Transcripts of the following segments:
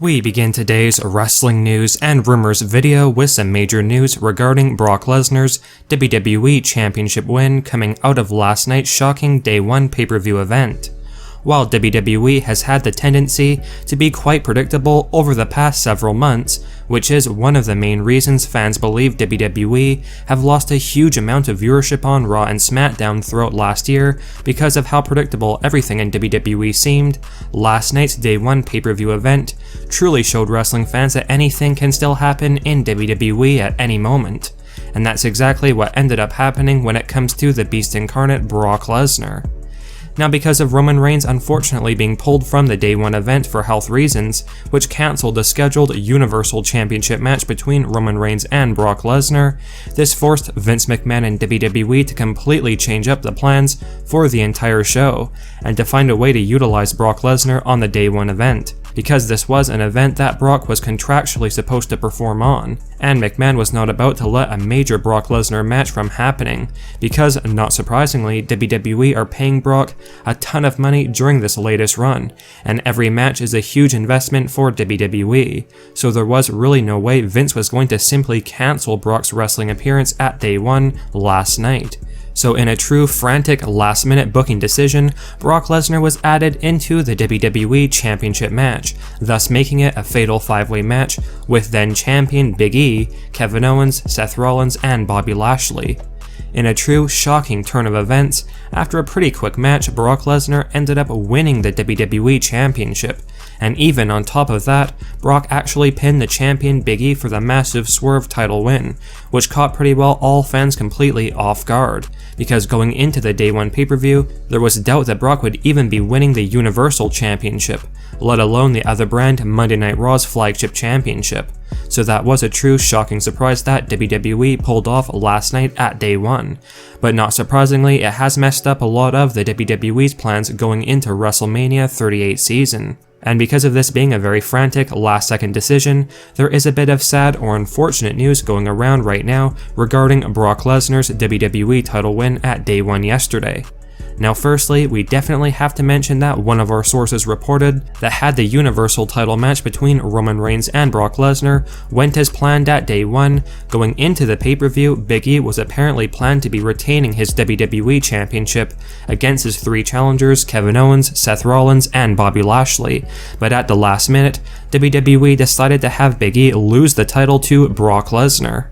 We begin today's wrestling news and rumors video with some major news regarding Brock Lesnar's WWE Championship win coming out of last night's shocking Day 1 pay-per-view event. While WWE has had the tendency to be quite predictable over the past several months, which is one of the main reasons fans believe WWE have lost a huge amount of viewership on Raw and SmackDown throughout last year because of how predictable everything in WWE seemed, last night's Day 1 pay-per-view event truly showed wrestling fans that anything can still happen in WWE at any moment. And that's exactly what ended up happening when it comes to the Beast Incarnate Brock Lesnar. Now, because of Roman Reigns unfortunately being pulled from the Day 1 event for health reasons, which cancelled the scheduled Universal Championship match between Roman Reigns and Brock Lesnar, this forced Vince McMahon and WWE to completely change up the plans for the entire show, and to find a way to utilize Brock Lesnar on the Day 1 event, because this was an event that Brock was contractually supposed to perform on, and McMahon was not about to let a major Brock Lesnar match from happening, because, not surprisingly, WWE are paying Brock a ton of money during this latest run, and every match is a huge investment for WWE, so there was really no way Vince was going to simply cancel Brock's wrestling appearance at Day 1 last night. So in a true frantic last-minute booking decision, Brock Lesnar was added into the WWE Championship match, thus making it a fatal 5-way match with then-champion Big E, Kevin Owens, Seth Rollins, and Bobby Lashley. In a true shocking turn of events, after a pretty quick match, Brock Lesnar ended up winning the WWE Championship, and even on top of that, Brock actually pinned the champion Big E for the massive Swerve title win, which caught pretty well all fans completely off guard, because going into the Day 1 pay-per-view, there was doubt that Brock would even be winning the Universal Championship, let alone the other brand Monday Night Raw's flagship championship. So that was a true shocking surprise that WWE pulled off last night at Day 1. But not surprisingly, it has messed up a lot of the WWE's plans going into WrestleMania 38 season. And because of this being a very frantic last-second decision, there is a bit of sad or unfortunate news going around right now regarding Brock Lesnar's WWE title win at Day 1 yesterday. Now firstly, we definitely have to mention that one of our sources reported that had the Universal title match between Roman Reigns and Brock Lesnar went as planned at Day 1, going into the pay-per-view, Big E was apparently planned to be retaining his WWE Championship against his 3 challengers Kevin Owens, Seth Rollins, and Bobby Lashley, but at the last minute, WWE decided to have Big E lose the title to Brock Lesnar.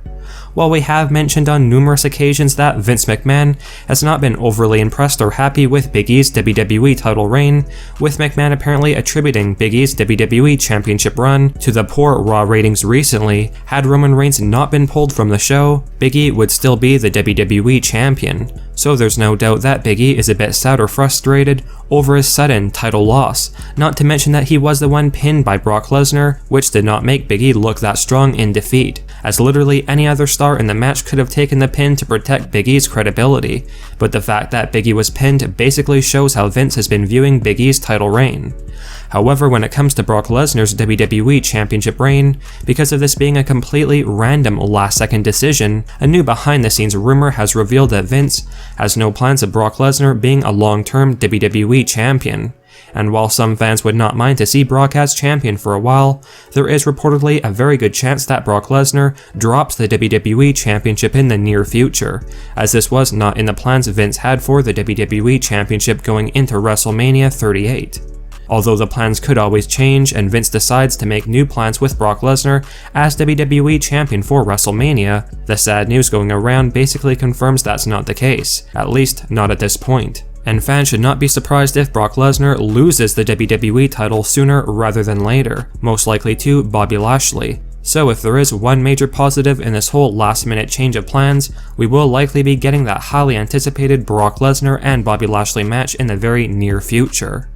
While we have mentioned on numerous occasions that Vince McMahon has not been overly impressed or happy with Big E's WWE title reign, with McMahon apparently attributing Big E's WWE Championship run to the poor Raw ratings recently, had Roman Reigns not been pulled from the show, Big E would still be the WWE Champion. So there's no doubt that Big E is a bit sad or frustrated over his sudden title loss, not to mention that he was the one pinned by Brock Lesnar, which did not make Big E look that strong in defeat, as literally any other star in the match could have taken the pin to protect Big E's credibility, but the fact that Big E was pinned basically shows how Vince has been viewing Big E's title reign. However, when it comes to Brock Lesnar's WWE Championship reign, because of this being a completely random last-second decision, a new behind-the-scenes rumor has revealed that Vince has no plans of Brock Lesnar being a long-term WWE Champion. And while some fans would not mind to see Brock as champion for a while, there is reportedly a very good chance that Brock Lesnar drops the WWE Championship in the near future, as this was not in the plans Vince had for the WWE Championship going into WrestleMania 38. Although the plans could always change and Vince decides to make new plans with Brock Lesnar as WWE Champion for WrestleMania, the sad news going around basically confirms that's not the case, at least not at this point. And fans should not be surprised if Brock Lesnar loses the WWE title sooner rather than later, most likely to Bobby Lashley. So if there is one major positive in this whole last-minute change of plans, we will likely be getting that highly anticipated Brock Lesnar and Bobby Lashley match in the very near future.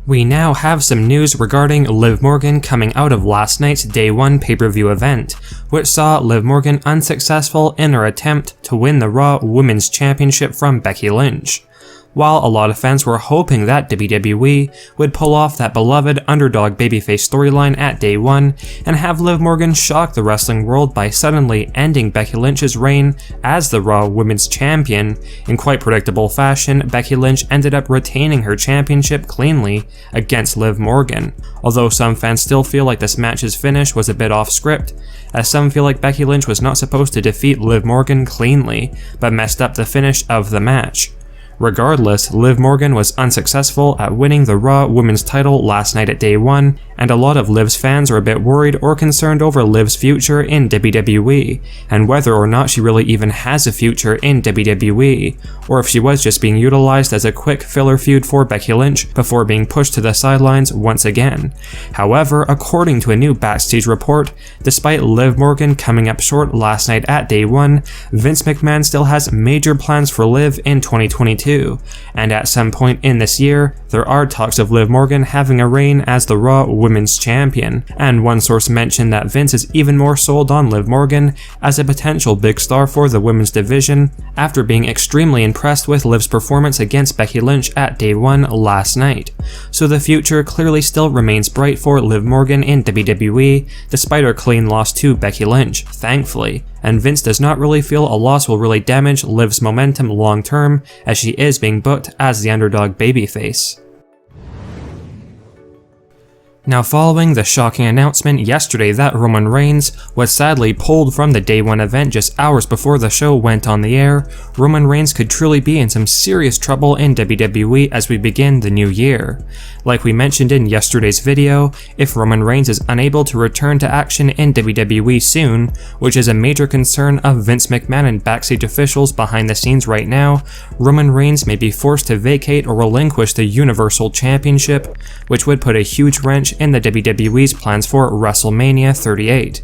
We now have some news regarding Liv Morgan coming out of last night's Day 1 pay-per-view event, which saw Liv Morgan unsuccessful in her attempt to win the Raw Women's Championship from Becky Lynch. while a lot of fans were hoping that WWE would pull off that beloved underdog babyface storyline at day one and have Liv Morgan shock the wrestling world by suddenly ending Becky Lynch's reign as the Raw Women's Champion. In quite predictable fashion, Becky Lynch ended up retaining her championship cleanly against Liv Morgan, although some fans still feel like this match's finish was a bit off script, as some feel like Becky Lynch was not supposed to defeat Liv Morgan cleanly, but messed up the finish of the match. Regardless, Liv Morgan was unsuccessful at winning the Raw Women's title last night at day one, and a lot of Liv's fans are a bit worried or concerned over Liv's future in WWE, and whether or not she really even has a future in WWE, or if she was just being utilized as a quick filler feud for Becky Lynch before being pushed to the sidelines once again. However, according to a new backstage report, despite Liv Morgan coming up short last night at day one, Vince McMahon still has major plans for Liv in 2022. And at some point in this year, there are talks of Liv Morgan having a reign as the Raw Women's Champion, and one source mentioned that Vince is even more sold on Liv Morgan as a potential big star for the women's division after being extremely impressed with Liv's performance against Becky Lynch at day one last night. So the future clearly still remains bright for Liv Morgan in WWE, despite her clean loss to Becky Lynch, thankfully. And Vince does not really feel a loss will really damage Liv's momentum long term, as she is being booked as the underdog babyface. Now, following the shocking announcement yesterday that Roman Reigns was sadly pulled from the Day 1 event just hours before the show went on the air, Roman Reigns could truly be in some serious trouble in WWE as we begin the new year. Like we mentioned in yesterday's video, if Roman Reigns is unable to return to action in WWE soon, which is a major concern of Vince McMahon and backstage officials behind the scenes right now, Roman Reigns may be forced to vacate or relinquish the Universal Championship, which would put a huge wrench in the WWE's plans for WrestleMania 38.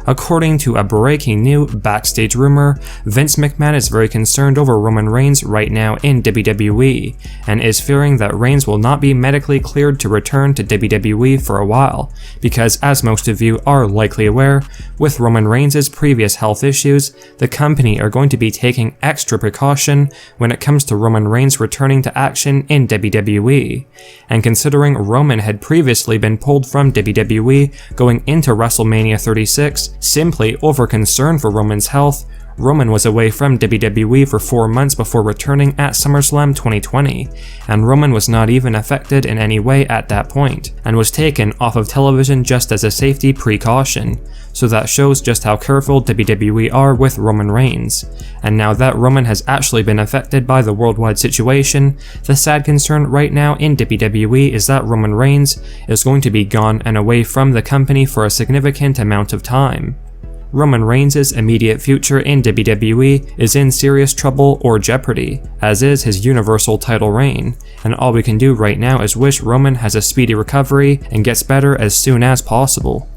According to a breaking new backstage rumor, Vince McMahon is very concerned over Roman Reigns right now in WWE, and is fearing that Reigns will not be medically cleared to return to WWE for a while, because as most of you are likely aware, with Roman Reigns' previous health issues, the company are going to be taking extra precaution when it comes to Roman Reigns returning to action in WWE. And considering Roman had previously been pulled from WWE going into WrestleMania 36, simply over concern for Roman's health, Roman was away from WWE for 4 months before returning at SummerSlam 2020, and Roman was not even affected in any way at that point, and was taken off of television just as a safety precaution. So that shows just how careful WWE are with Roman Reigns. And now that Roman has actually been affected by the worldwide situation, the sad concern right now in WWE is that Roman Reigns is going to be gone and away from the company for a significant amount of time. Roman Reigns' immediate future in WWE is in serious trouble or jeopardy, as is his Universal title reign, and all we can do right now is wish Roman has a speedy recovery and gets better as soon as possible.